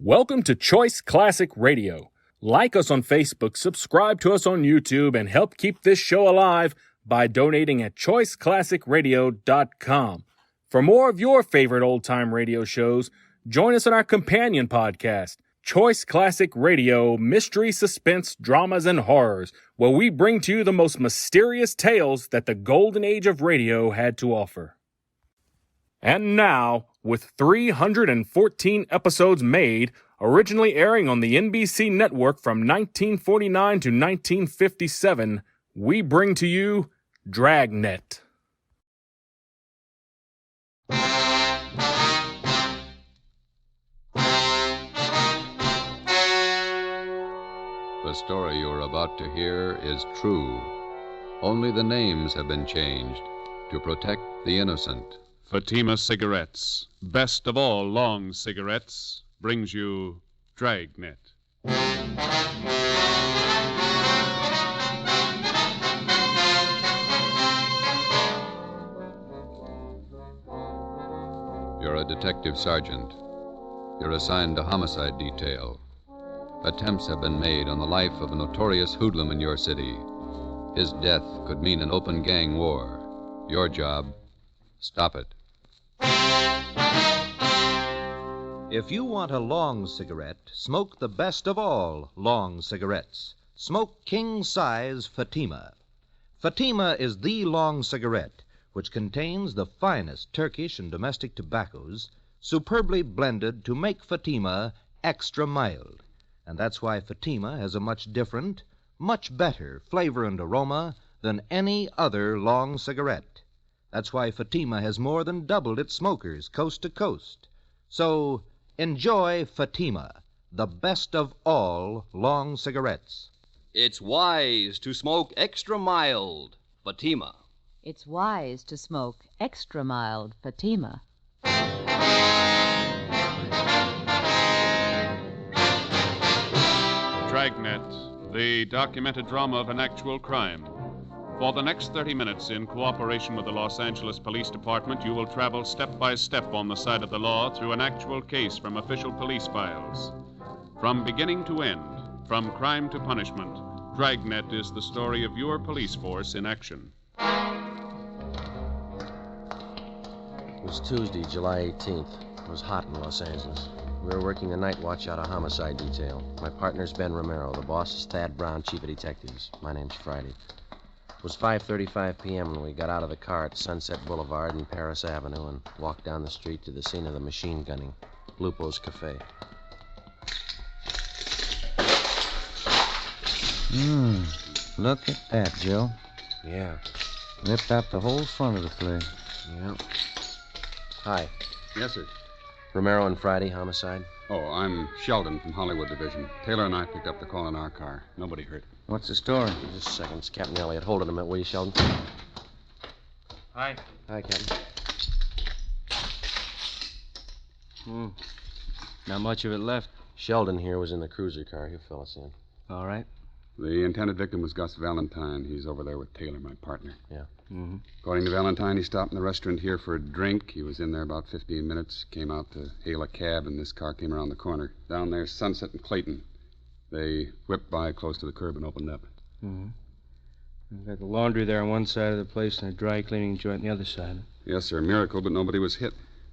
Welcome to Choice Classic Radio. Like us on Facebook, subscribe to us on YouTube, and help keep this show alive by donating at choiceclassicradio.com. For more of your favorite old-time radio shows, join us on our companion podcast, Choice Classic Radio, Mystery, Suspense, Dramas, and Horrors, where we bring to you the most mysterious tales that the golden age of radio had to offer. And now, with 314 episodes made, originally airing on the NBC network from 1949 to 1957, we bring to you Dragnet. The story you are about to hear is true. Only the names have been changed to protect the innocent. Fatima Cigarettes, best of all long cigarettes, brings you Dragnet. You're a detective sergeant. You're assigned to homicide detail. Attempts have been made on the life of a notorious hoodlum in your city. His death could mean an open gang war. Your job, stop it. If you want a long cigarette, smoke the best of all long cigarettes. Smoke king-size Fatima. Fatima is the long cigarette, which contains the finest Turkish and domestic tobaccos, superbly blended to make Fatima extra mild. And that's why Fatima has a much different, much better flavor and aroma than any other long cigarette. That's why Fatima has more than doubled its smokers coast to coast. So enjoy Fatima, the best of all long cigarettes. It's wise to smoke extra mild Fatima. It's wise to smoke extra mild Fatima. Dragnet, the documented drama of an actual crime. For the next 30 minutes, in cooperation with the Los Angeles Police Department, you will travel step by step on the side of the law through an actual case from official police files. From beginning to end, from crime to punishment, Dragnet is the story of your police force in action. It was Tuesday, July 18th. It was hot in Los Angeles. We were working the night watch out of homicide detail. My partner's Ben Romero. The boss is Thad Brown, chief of detectives. My name's Friday. It was 5:35 p.m. when we got out of the car at Sunset Boulevard and Paris Avenue and walked down the street to the scene of the machine gunning, Lupo's Cafe. Look at that, Joe. Yeah. Ripped out the whole front of the place. Yeah. Hi. Yes, sir. Romero and Friday, homicide. Oh, I'm Sheldon from Hollywood Division. Taylor and I picked up the call in our car. Nobody hurt. What's the story? Just a second. It's Captain Elliott. Hold it a minute, will you, Sheldon? Hi. Hi, Captain. Not much of it left. Sheldon here was in the cruiser car. He'll fill us in. All right. The intended victim was Gus Valentine. He's over there with Taylor, my partner. Yeah. Mm-hmm. According to Valentine, he stopped in the restaurant here for a drink. He was in there about 15 minutes, came out to hail a cab, and this car came around the corner. Down there, Sunset and Clayton. They whipped by close to the curb and opened up. Mm-hmm. We've got the laundry there on one side of the place and a dry cleaning joint on the other side. Yes, sir, miracle, but nobody was hit.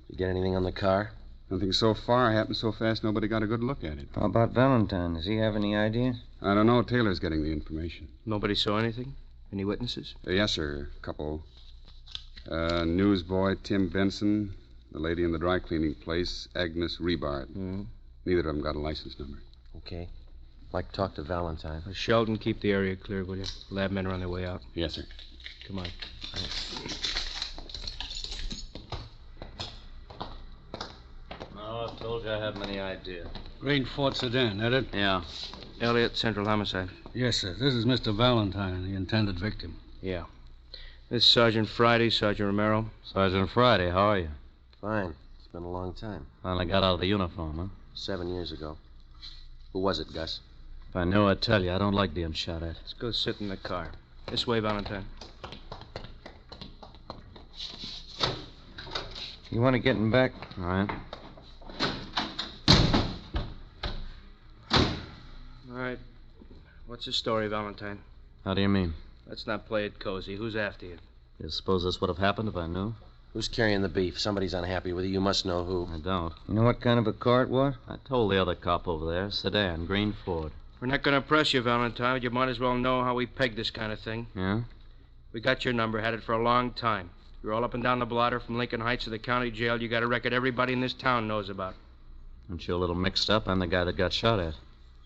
You get anything on the car? Nothing so far happened so fast nobody got a good look at it. How about Valentine? Does he have any ideas? I don't know. Taylor's getting the information. Nobody saw anything? Any witnesses? Yes, sir. A couple. Newsboy Tim Benson, the lady in the dry cleaning place, Agnes Rebard. Mm-hmm. Neither of them got a license number. Okay. Like to talk to Valentine. Sheldon, keep the area clear, will you? Lab men are on their way out. Yes, sir. Come on. No, I told you I haven't any idea. Green Fort sedan, that it? Yeah. Elliott, Central Homicide. Yes, sir. This is Mr. Valentine, the intended victim. Yeah. This is Sergeant Friday, Sergeant Romero. Sergeant Friday, how are you? Fine. It's been a long time. Finally got out of the uniform, huh? 7 years ago. Who was it, Gus? If I knew, I'd tell you. I don't like being shot at. Let's go sit in the car. This way, Valentine. You want to get him back? All right. All right. What's the story, Valentine? How do you mean? Let's not play it cozy. Who's after you? You suppose this would have happened if I knew? Who's carrying the beef? Somebody's unhappy with you. You must know who. I don't. You know what kind of a car it was? I told the other cop over there. Sedan, green Ford. We're not going to press you, Valentine, but you might as well know how we peg this kind of thing. Yeah? We got your number, had it for a long time. You're all up and down the blotter from Lincoln Heights to the county jail. You got a record everybody in this town knows about. Aren't you a little mixed up? I'm the guy that got shot at.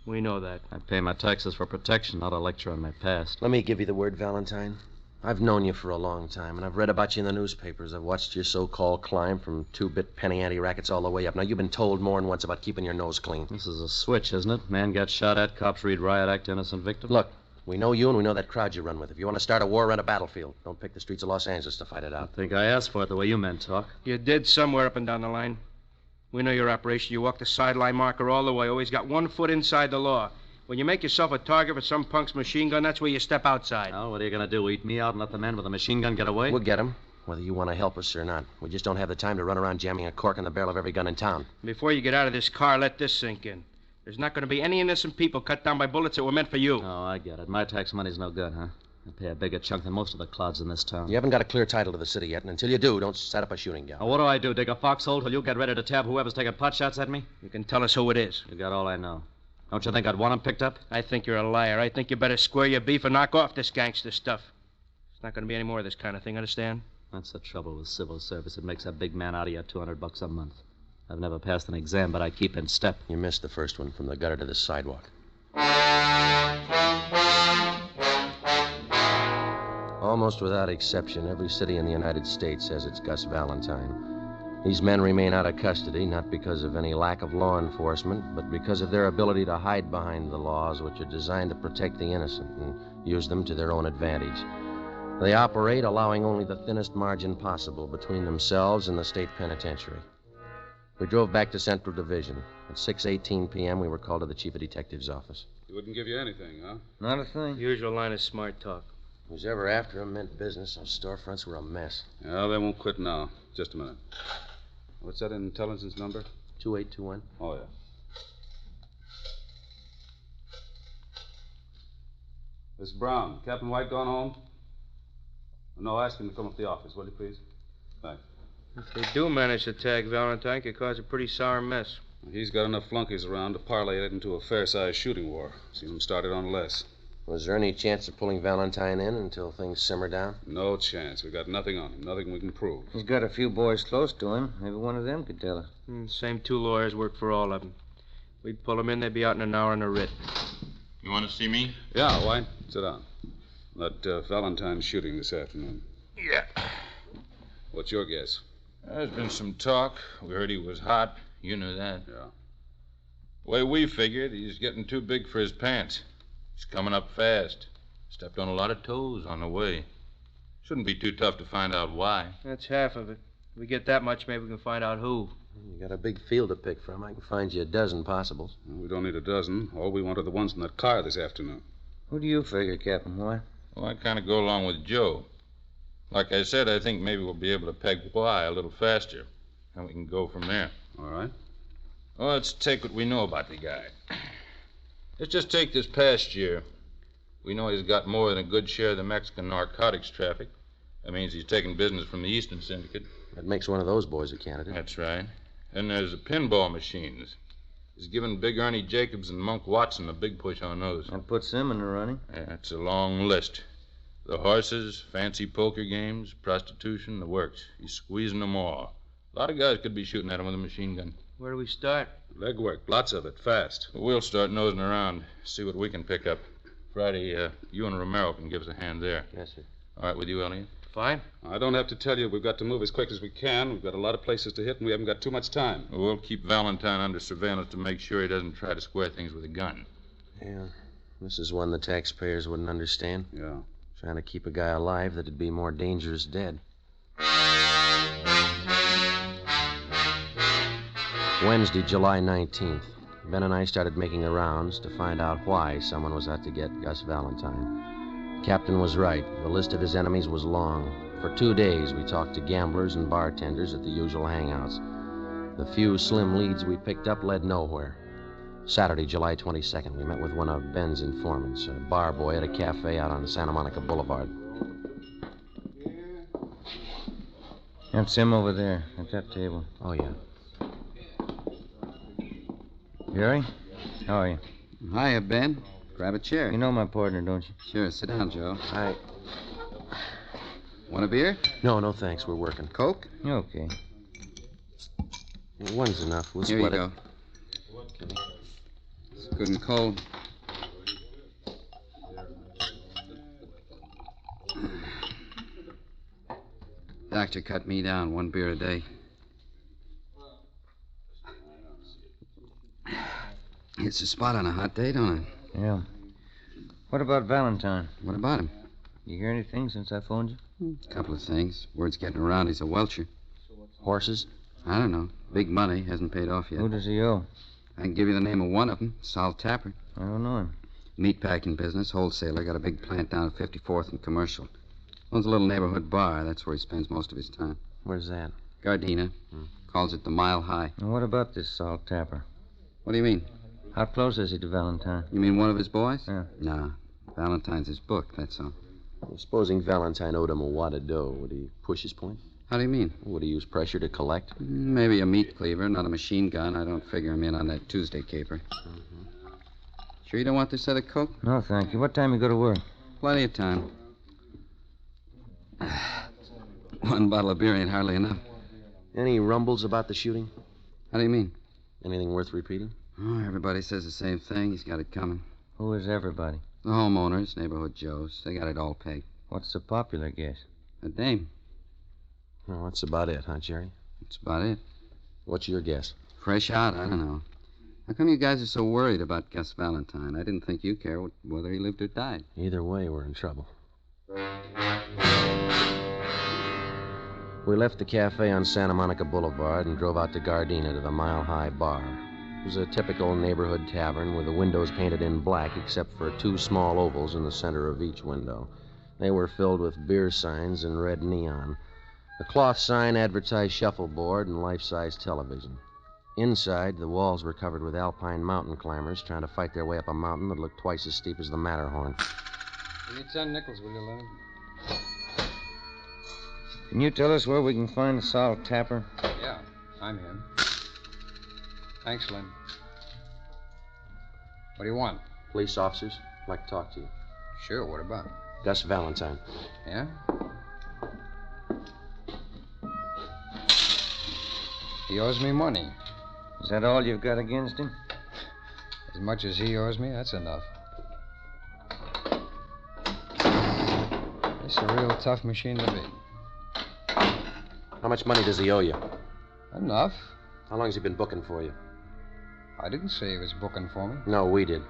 We know that. I pay my taxes for protection, not a lecture on my past. Let me give you the word, Valentine. I've known you for a long time, and I've read about you in the newspapers. I've watched your so-called climb from two-bit penny ante rackets all the way up. Now, you've been told more than once about keeping your nose clean. This is a switch, isn't it? Man got shot at, cops read riot act, innocent victim. Look, we know you and we know that crowd you run with. If you want to start a war, run a battlefield. Don't pick the streets of Los Angeles to fight it I out. think I asked for it the way you men talk. You did somewhere up and down the line. We know your operation. You walk the sideline marker all the way. Always got 1 foot inside the law. When you make yourself a target for some punk's machine gun, that's where you step outside. Now, what are you going to do? Eat me out and let the man with a machine gun get away? We'll get him, whether you want to help us or not. We just don't have the time to run around jamming a cork in the barrel of every gun in town. Before you get out of this car, let this sink in. There's not going to be any innocent people cut down by bullets that were meant for you. Oh, I get it. My tax money's no good, huh? I pay a bigger chunk than most of the clouds in this town. You haven't got a clear title to the city yet, and until you do, don't set up a shooting gallery. Now, what do? Dig a foxhole till you get ready to tab whoever's taking pot shots at me? You can tell us who it is. You got all I know. Don't you think I'd want him picked up? I think you're a liar. I think you better square your beef and knock off this gangster stuff. There's not going to be any more of this kind of thing, understand? That's the trouble with civil service. It makes a big man out of you $200 a month. I've never passed an exam, but I keep in step. You missed the first one, from the gutter to the sidewalk. Almost without exception, every city in the United States has its Gus Valentine. These men remain out of custody, not because of any lack of law enforcement, but because of their ability to hide behind the laws which are designed to protect the innocent and use them to their own advantage. They operate allowing only the thinnest margin possible between themselves and the state penitentiary. We drove back to Central Division. At 6:18 p.m., we were called to the chief of detective's office. He wouldn't give you anything, huh? Not a thing. Usual line of smart talk. Who's ever after him meant business. Those storefronts were a mess. Yeah, they won't quit now. Just a minute. What's that intelligence number? 2821. Oh, yeah. Miss Brown, Captain White gone home? No, ask him to come up to the office, will you, please? Thanks. If they do manage to tag Valentine, it could cause a pretty sour mess. He's got enough flunkies around to parlay it into a fair-sized shooting war. Seen him started on less. Was there any chance of pulling Valentine in until things simmer down? No chance. We got nothing on him. Nothing we can prove. He's got a few boys close to him. Maybe one of them could tell us. Same 2 lawyers work for all of them. We'd pull them in, they'd be out in an hour in a writ. You want to see me? Yeah, White. Sit down. That Valentine shooting this afternoon. Yeah. What's your guess? There's been some talk. We heard he was hot. You knew that. Yeah. The way we figured, he's getting too big for his pants. He's coming up fast. Stepped on a lot of toes on the way. Shouldn't be too tough to find out why. That's half of it. If we get that much, maybe we can find out who. You got a big field to pick from. I can find you a dozen possibles. Well, we don't need a dozen. All we want are the ones in that car this afternoon. Who do you figure, Captain White? Well, I kind of go along with Joe. Like I said, I think maybe we'll be able to peg why a little faster. And we can go from there. All right. Well, let's take what we know about the guy. Let's just take this past year. We know he's got more than a good share of the Mexican narcotics traffic. That means he's taking business from the Eastern Syndicate. That makes one of those boys a candidate. That's right. And there's the pinball machines. He's given Big Ernie Jacobs and Monk Watson a big push on those. That puts them in the running. Yeah, that's a long list. The horses, fancy poker games, prostitution, the works. He's squeezing them all. A lot of guys could be shooting at him with a machine gun. Where do we start? Legwork. Lots of it. Fast. We'll start nosing around, see what we can pick up. Friday, you and Romero can give us a hand there. Yes, sir. All right with you, Elliot? Fine. I don't have to tell you we've got to move as quick as we can. We've got a lot of places to hit, and we haven't got too much time. We'll keep Valentine under surveillance to make sure he doesn't try to square things with a gun. Yeah. This is one the taxpayers wouldn't understand. Yeah. Trying to keep a guy alive that'd be more dangerous dead. Wednesday, July 19th. Ben and I started making the rounds to find out why someone was out to get Gus Valentine. Captain was right. The list of his enemies was long. For 2 days, we talked to gamblers and bartenders at the usual hangouts. The few slim leads we picked up led nowhere. Saturday, July 22nd. We met with one of Ben's informants, a bar boy at a cafe out on Santa Monica Boulevard. That's him over there at that table. Oh, yeah. Jerry? How are you? Hiya, Ben. Grab a chair. You know my partner, don't you? Sure, sit down, Joe. Hi. Want a beer? No, thanks. We're working. Coke? Okay. One's enough. We'll Here split you it. go. It's good and cold. Doctor cut me down 1 beer a day. It's a spot on a hot day, don't it? Yeah. What about Valentine? What about him? You hear anything since I phoned you? A couple of things. Word's getting around he's a welcher. Horses? I don't know. Big money. Hasn't paid off yet. Who does he owe? I can give you the name of one of them. Sal Tapper. I don't know him. Meatpacking business, wholesaler. Got a big plant down at 54th and Commercial. Owns a little neighborhood bar. That's where he spends most of his time. Where's that? Gardena. Calls it the Mile High. And what about this Salt Tapper? What do you mean? How close is he to Valentine? You mean one of his boys? Yeah. Nah. Valentine's his book, that's all. Supposing Valentine owed him a wad of dough, would he push his point? How do you mean? Would he use pressure to collect? Maybe a meat cleaver, not a machine gun. I don't figure him in on that Tuesday caper. Sure you don't want this other Coke? No, thank you. What time you go to work? Plenty of time. 1 bottle of beer ain't hardly enough. Any rumbles about the shooting? How do you mean? Anything worth repeating? Oh, everybody says the same thing. He's got it coming. Who is everybody? The homeowners, neighborhood Joes. They got it all pegged. What's the popular guess? A dame. Well, that's about it, huh, Jerry? That's about it. What's your guess? Fresh out, I don't know. How come you guys are so worried about Gus Valentine? I didn't think you cared whether he lived or died. Either way, we're in trouble. We left the cafe on Santa Monica Boulevard and drove out to Gardena to the Mile High Bar. It was a typical neighborhood tavern with the windows painted in black except for 2 small ovals in the center of each window. They were filled with beer signs in red neon. A cloth sign advertised shuffleboard and life-size television. Inside, the walls were covered with alpine mountain climbers trying to fight their way up a mountain that looked twice as steep as the Matterhorn. Give me 10 nickels, will you, Leonard? Can you tell us where we can find Salt Tapper? Yeah, I'm him. Thanks, Lynn. What do you want? Police officers. I'd like to talk to you. Sure, what about? Gus Valentine. Yeah? He owes me money. Is that all you've got against him? As much as he owes me, that's enough. It's a real tough machine to beat. How much money does he owe you? Enough. How long has he been booking for you? I didn't say he was booking for me. No, we did.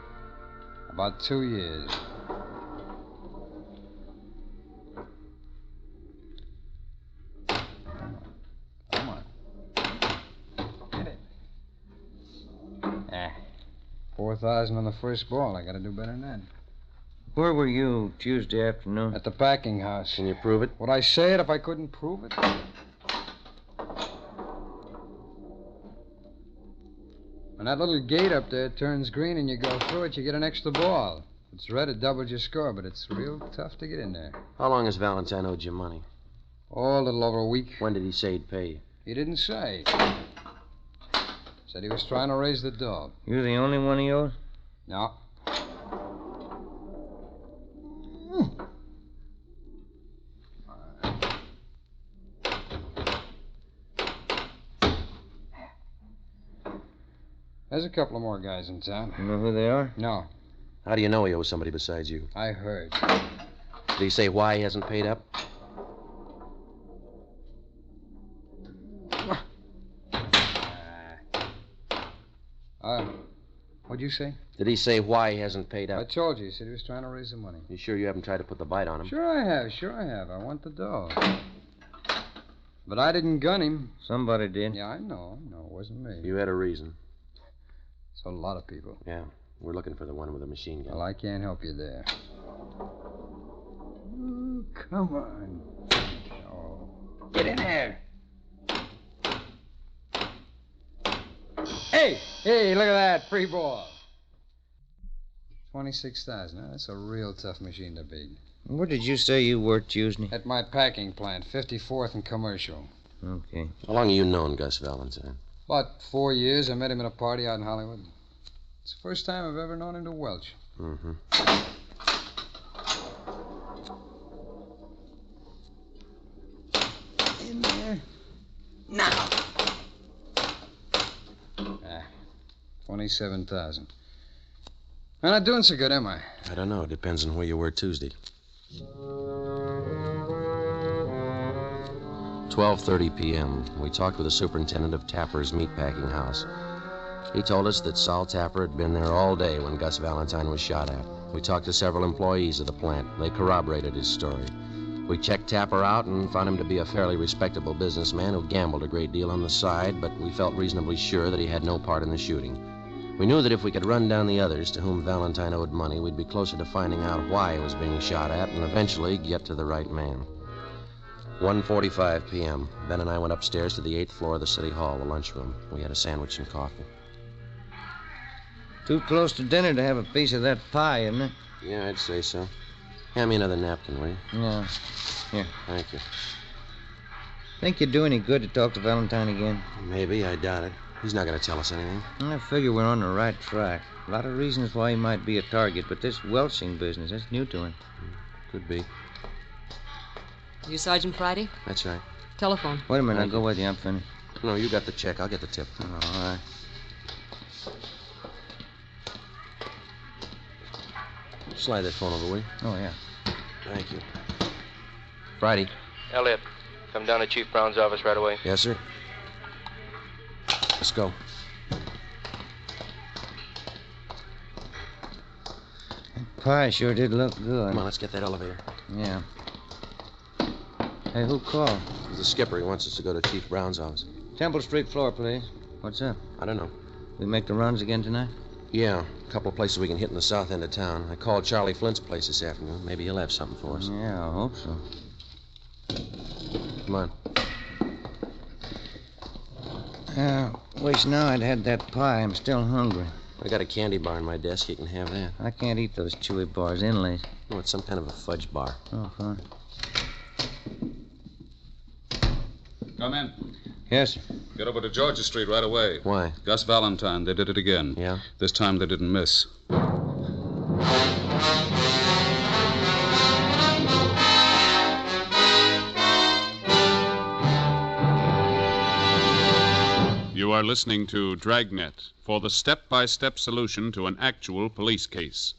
About 2 years. Come on. Get it. 4,000 on the first ball. I gotta do better than that. Where were you Tuesday afternoon? At the packing house. Can you prove it? Would I say it if I couldn't prove it? When that little gate up there turns green and you go through it, you get an extra ball. If it's red, it doubles your score, but it's real tough to get in there. How long has Valentine owed you money? Oh, a little over a week. When did he say he'd pay you? He didn't say. Said he was trying to raise the dough. You the only one he owes? No. There's a couple of more guys in town. You know who they are? No. How do you know he owes somebody besides you? I heard. Did he say why he hasn't paid up? What'd you say? Did he say why he hasn't paid I up? told you. He said he was trying to raise the money. You sure you haven't tried to put the bite on him? Sure I have. I want the dough. But I didn't gun him. Somebody did. Yeah, I know. It wasn't me. You had a reason. So a lot of people. Yeah. We're looking for the one with the machine gun. Well, I can't help you there. Oh, come on. Oh. Get in there. Hey, look at that. Free ball. 26,000. That's a real tough machine to beat. Where did you say you worked Tuesday? At my packing plant, 54th and Commercial. Okay. How long have you known Gus Valentine? About 4 years. I met him at a party out in Hollywood. It's the first time I've ever known him to welch. Mm-hmm. In there. Now. 27,000. I'm not doing so good, am I? I don't know. It depends on where you were Tuesday. 12:30 p.m. We talked with the superintendent of Tapper's meatpacking house. He told us that Sol Tapper had been there all day when Gus Valentine was shot at. We talked to several employees of the plant. They corroborated his story. We checked Tapper out and found him to be a fairly respectable businessman who gambled a great deal on the side, but we felt reasonably sure that he had no part in the shooting. We knew that if we could run down the others to whom Valentine owed money, we'd be closer to finding out why he was being shot at and eventually get to the right man. 1:45 p.m. Ben and I went upstairs to the 8th floor of the city hall, the lunchroom. We had a sandwich and coffee. Too close to dinner to have a piece of that pie, isn't it? Yeah, I'd say so. Hand me another napkin, will you? Yeah. Here. Thank you. Think you'd do any good to talk to Valentine again? Maybe. I doubt it. He's not going to tell us anything. I figure we're on the right track. A lot of reasons why he might be a target, but this welching business, that's new to him. Could be. You Sergeant Friday? That's right. Telephone. Wait a minute, I'll go with you. I'm finished. No, you got the check. I'll get the tip. Oh, all right. Slide that phone over, will you? Oh, yeah. Thank you. Friday. Elliot, come down to Chief Brown's office right away. Yes, sir. Let's go. Pie sure did look good. Come on, let's get that elevator. Yeah. Hey, who called? The skipper. He wants us to go to Chief Brown's office. Temple Street floor, please. What's up? I don't know. We make the runs again tonight? Yeah, a couple of places we can hit in the south end of town. I called Charlie Flint's place this afternoon. Maybe he'll have something for us. Yeah, I hope so. Come on. Wish now I'd had that pie. I'm still hungry. I got a candy bar on my desk. You can have that. I can't eat those chewy bars inlays. No, it's some kind of a fudge bar. Oh, fine. Come in. Yes, sir. Get over to Georgia Street right away. Why? Gus Valentine. They did it again. Yeah? This time they didn't miss. You are listening to Dragnet for the step-by-step solution to an actual police case.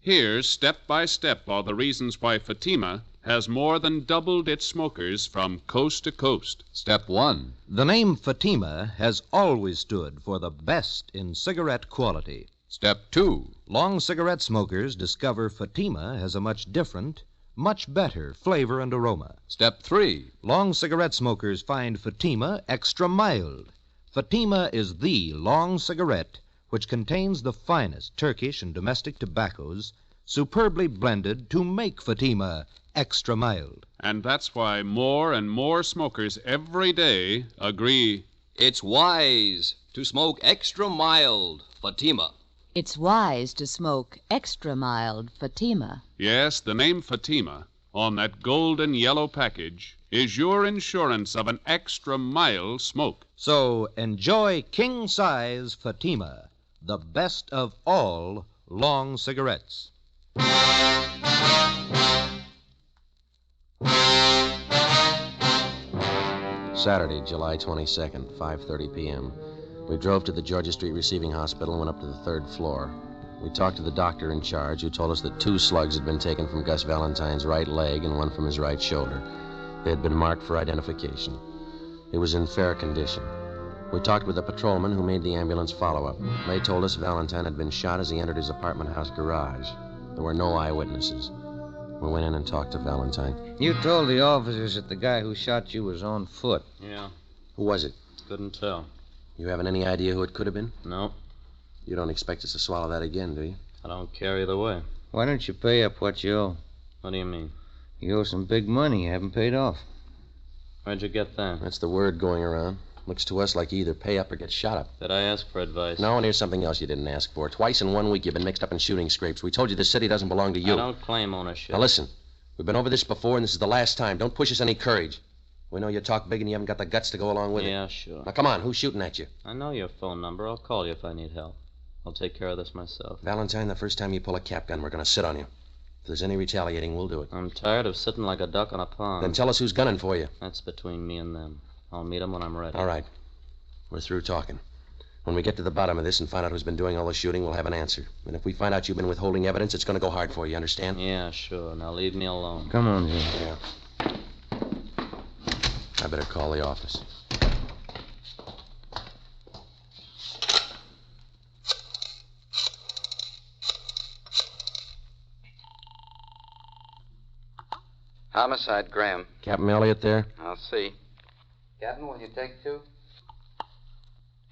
Here, step by step, are the reasons why Fatima has more than doubled its smokers from coast to coast. Step 1. The name Fatima has always stood for the best in cigarette quality. Step 2. Long cigarette smokers discover Fatima has a much different, much better flavor and aroma. Step 3. Long cigarette smokers find Fatima extra mild. Fatima is the long cigarette which contains the finest Turkish and domestic tobaccos superbly blended to make Fatima extra mild. And that's why more and more smokers every day agree it's wise to smoke extra mild Fatima. It's wise to smoke extra mild Fatima. Yes, the name Fatima on that golden yellow package is your insurance of an extra mild smoke. So enjoy king-size Fatima, the best of all long cigarettes. Saturday, July 22nd, 5:30 p.m. We drove to the Georgia Street Receiving Hospital and went up to the 3rd floor. We talked to the doctor in charge, who told us that 2 slugs had been taken from Gus Valentine's right leg and 1 from his right shoulder. They had been marked for identification. He was in fair condition. We talked with the patrolman who made the ambulance follow-up. They told us Valentine had been shot as he entered his apartment house garage. There were no eyewitnesses. We went in and talked to Valentine. You told the officers that the guy who shot you was on foot. Yeah. Who was it? Couldn't tell. You haven't any idea who it could have been? No. You don't expect us to swallow that again, do you? I don't care either way. Why don't you pay up what you owe? What do you mean? You owe some big money you haven't paid off. Where'd you get that? That's the word going around. Looks to us like you either pay up or get shot up. Did I ask for advice? No, and here's something else you didn't ask for. Twice in 1 week you've been mixed up in shooting scrapes. We told you the city doesn't belong to you. I don't claim ownership. Now listen, we've been over this before, and this is the last time. Don't push us any courage. We know you talk big and you haven't got the guts to go along with it. Yeah, sure. Now come on, who's shooting at you? I know your phone number. I'll call you if I need help. I'll take care of this myself. Valentine, the first time you pull a cap gun, we're going to sit on you. If there's any retaliating, we'll do it. I'm tired of sitting like a duck on a pond. Then tell us who's gunning for you. That's between me and them. I'll meet them when I'm ready. All right. We're through talking. When we get to the bottom of this and find out who's been doing all the shooting, we'll have an answer. And if we find out you've been withholding evidence, it's going to go hard for you, understand? Yeah, sure. Now leave me alone. Come on, Jim. Yeah. I better call the office. Homicide, Graham. Captain Elliott there? I'll see. Captain, will you take 2?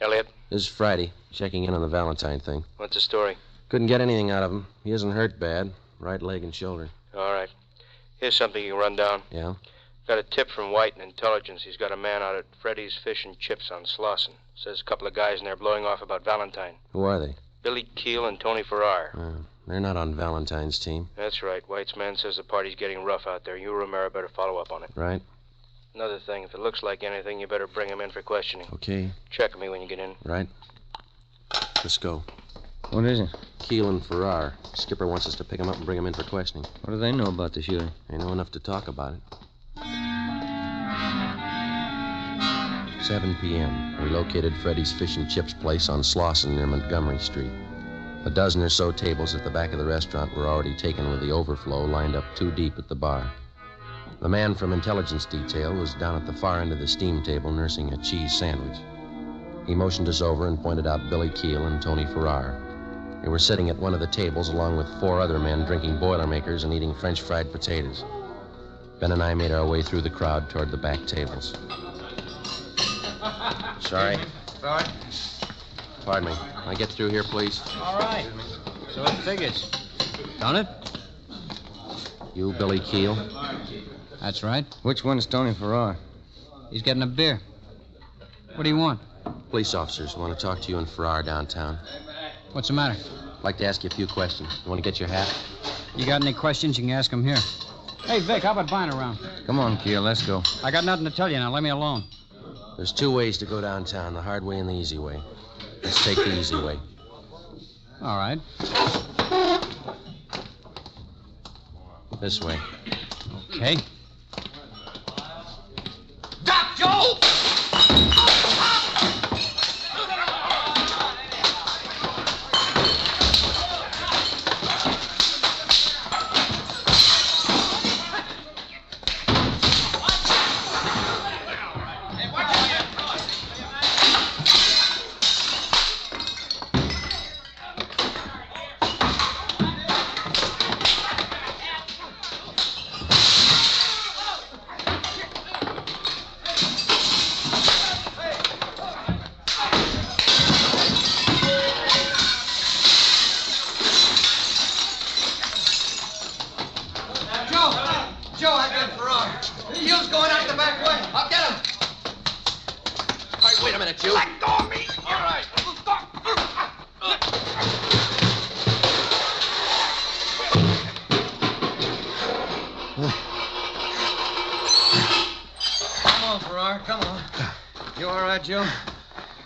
Elliot, This is Friday, checking in on the Valentine thing. what's the story? Couldn't get anything out of him. He isn't hurt bad. Right leg and shoulder. All right. Here's something you can run down. Yeah? Got a tip from White in Intelligence. He's got a man out at Freddy's Fish and Chips on Slauson. Says a couple of guys in there blowing off about Valentine. Who are they? Billy Keel and Tony Farrar. They're not on Valentine's team. That's right. White's man says the party's getting rough out there. You, Romero, better follow up on it. Right? Another thing, if it looks like anything, you better bring him in for questioning. Okay. Check me when you get in. Right. Let's go. What is it? Keel and Farrar. Skipper wants us to pick him up and bring him in for questioning. What do they know about the shooting? They know enough to talk about it. 7 p.m. We located Freddy's Fish and Chips place on Slauson near Montgomery Street. A dozen or so tables at the back of the restaurant were already taken with the overflow lined up 2 deep at the bar. The man from Intelligence Detail was down at the far end of the steam table nursing a cheese sandwich. He motioned us over and pointed out Billy Keel and Tony Farrar. They were sitting at one of the tables along with 4 other men drinking Boilermakers and eating French fried potatoes. Ben and I made our way through the crowd toward the back tables. Sorry. Sorry. Pardon me. Can I get through here, please? All right. So it figures. Don't it? You, Billy Keel? That's right. Which one's Tony Farrar? He's getting a beer. What do you want? Police officers want to talk to you and Farrar downtown. What's the matter? I'd like to ask you a few questions. You want to get your hat? You got any questions, you can ask him here. Hey, Vic, how about buying around? Come on, Keel, let's go. I got nothing to tell you now. Let me alone. There's 2 ways to go downtown, the hard way and the easy way. Let's take the easy way. All right. This way. Okay. Doc Joe! Joe, I got Farrar. Keel's going out the back way. I'll get him. All right, wait a minute, you. Let go of me. All right. Come on, Farrar, come on. You all right, Joe?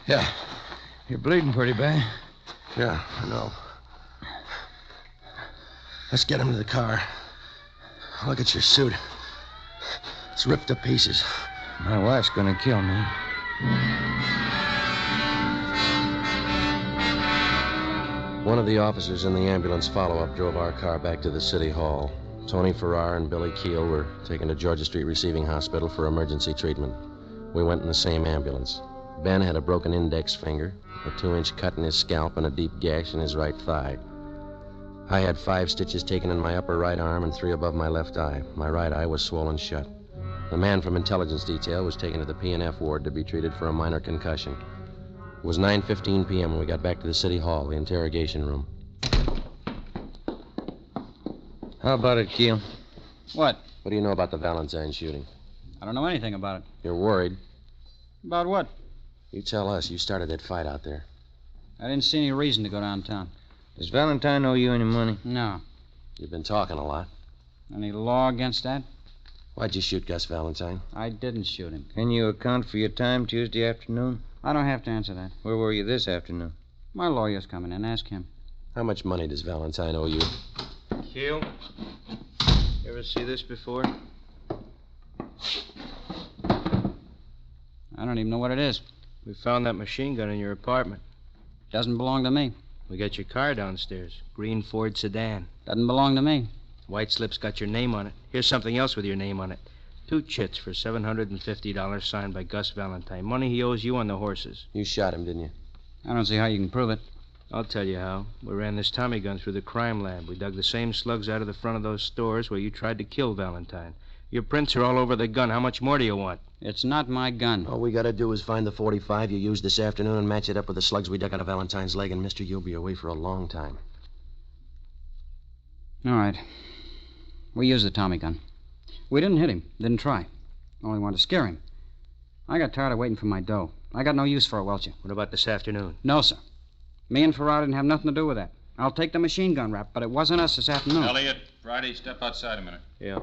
Yeah. You're bleeding pretty bad. Yeah, I know. Let's get him to the car. Look at your suit. It's ripped to pieces. My wife's gonna kill me. One of the officers in the ambulance follow-up drove our car back to the city hall. Tony Farrar and Billy Keel were taken to Georgia Street Receiving Hospital for emergency treatment. We went in the same ambulance. Ben had a broken index finger, a 2-inch cut in his scalp, and a deep gash in his right thigh. I had 5 stitches taken in my upper right arm and 3 above my left eye. My right eye was swollen shut. The man from Intelligence Detail was taken to the P&F ward to be treated for a minor concussion. It was 9:15 p.m. when we got back to the city hall, the interrogation room. How about it, Keel? What? What do you know about the Valentine shooting? I don't know anything about it. You're worried. About what? You tell us. You started that fight out there. I didn't see any reason to go downtown. Does Valentine owe you any money? No. You've been talking a lot. Any law against that? Why'd you shoot Gus Valentine? I didn't shoot him. Can you account for your time Tuesday afternoon? I don't have to answer that. Where were you this afternoon? My lawyer's coming in. Ask him. How much money does Valentine owe you? Keel, ever see this before? I don't even know what it is. We found that machine gun in your apartment. Doesn't belong to me. We got your car downstairs. Green Ford sedan. Doesn't belong to me. White slip's got your name on it. Here's something else with your name on it. 2 chits for $750 signed by Gus Valentine. Money he owes you on the horses. You shot him, didn't you? I don't see how you can prove it. I'll tell you how. We ran this Tommy gun through the crime lab. We dug the same slugs out of the front of those stores where you tried to kill Valentine. Your prints are all over the gun. How much more do you want? It's not my gun. All we gotta do is find the .45 you used this afternoon and match it up with the slugs we dug out of Valentine's leg, and, mister, you'll be away for a long time. All right. We used the Tommy gun. We didn't hit him. Didn't try. Only wanted to scare him. I got tired of waiting for my dough. I got no use for it, Welcher. What about this afternoon? No, sir. Me and Farrar didn't have nothing to do with that. I'll take the machine gun rap, but it wasn't us this afternoon. Elliot, Friday, step outside a minute. Yeah.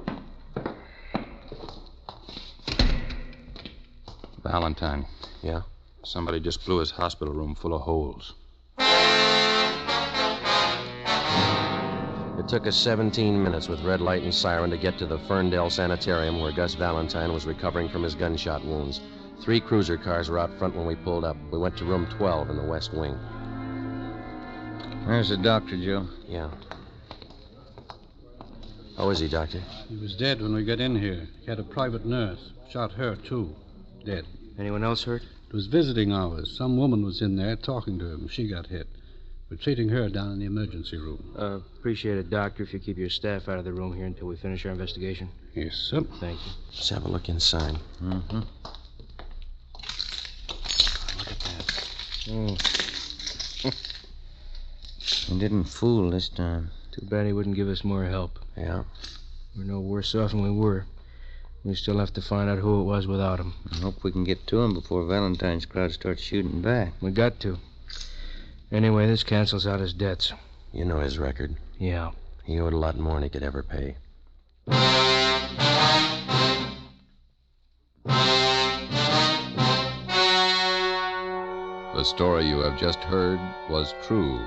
Valentine. Yeah? Somebody just blew his hospital room full of holes. It took us 17 minutes with red light and siren to get to the Ferndale Sanitarium where Gus Valentine was recovering from his gunshot wounds. 3 cruiser cars were out front when we pulled up. We went to room 12 in the West Wing. There's the doctor, Joe. Yeah. How is he, Doctor? He was dead when we got in here. He had a private nurse. Shot her, too. Dead. Anyone else hurt? It was visiting hours. Some woman was in there talking to him. She got hit. We're treating her down in the emergency room. Appreciate it, Doctor, if you keep your staff out of the room here until we finish our investigation. Yes, sir. Thank you. Let's have a look inside. Mm-hmm. Look at that. He didn't fool this time. Too bad he wouldn't give us more help. Yeah. We're no worse off than we were. We still have to find out who it was without him. I hope we can get to him before Valentine's crowd starts shooting back. We got to. Anyway, this cancels out his debts. You know his record. Yeah. He owed a lot more than he could ever pay. The story you have just heard was true.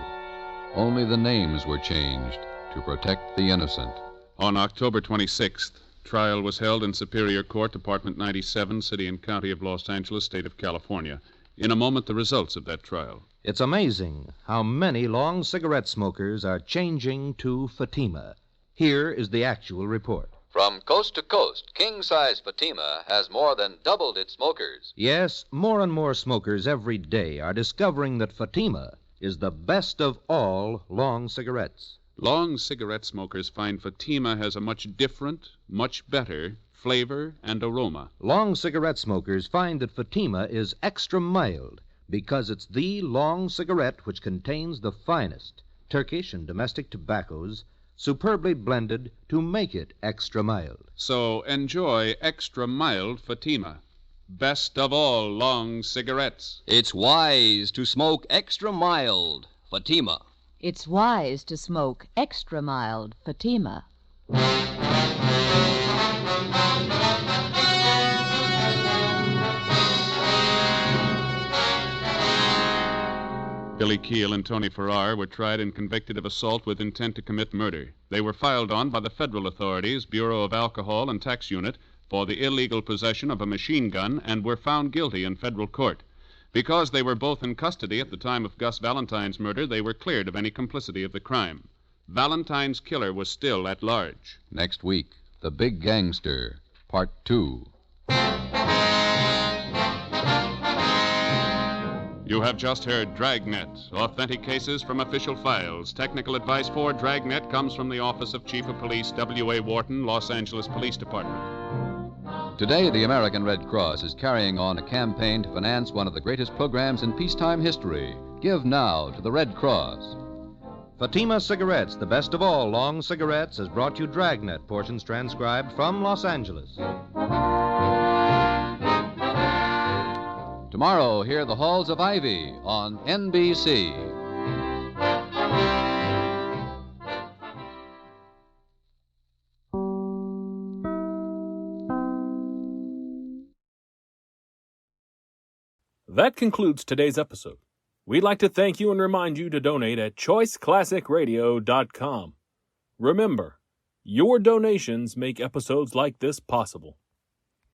Only the names were changed to protect the innocent. On October 26th, trial was held in Superior Court, Department 97, City and County of Los Angeles, State of California. In a moment, the results of that trial. It's amazing how many long cigarette smokers are changing to Fatima. Here is the actual report. From coast to coast, king-size Fatima has more than doubled its smokers. Yes, more and more smokers every day are discovering that Fatima is the best of all long cigarettes. Long cigarette smokers find Fatima has a much different, much better flavor and aroma. Long cigarette smokers find that Fatima is extra mild because it's the long cigarette which contains the finest Turkish and domestic tobaccos superbly blended to make it extra mild. So enjoy extra mild Fatima. Best of all long cigarettes. It's wise to smoke extra mild Fatima. It's wise to smoke extra mild Fatima. Billy Keel and Tony Farrar were tried and convicted of assault with intent to commit murder. They were filed on by the federal authorities, Bureau of Alcohol and Tax Unit, for the illegal possession of a machine gun and were found guilty in federal court. Because they were both in custody at the time of Gus Valentine's murder, they were cleared of any complicity of the crime. Valentine's killer was still at large. Next week, The Big Gangster, Part 2. You have just heard Dragnet, authentic cases from official files. Technical advice for Dragnet comes from the Office of Chief of Police W.A. Wharton, Los Angeles Police Department. Today, the American Red Cross is carrying on a campaign to finance one of the greatest programs in peacetime history. Give now to the Red Cross. Fatima Cigarettes, the best of all long cigarettes, has brought you Dragnet, portions transcribed from Los Angeles. Tomorrow, hear The Halls of Ivy on NBC. That concludes today's episode. We'd like to thank you and remind you to donate at choiceclassicradio.com. Remember, your donations make episodes like this possible.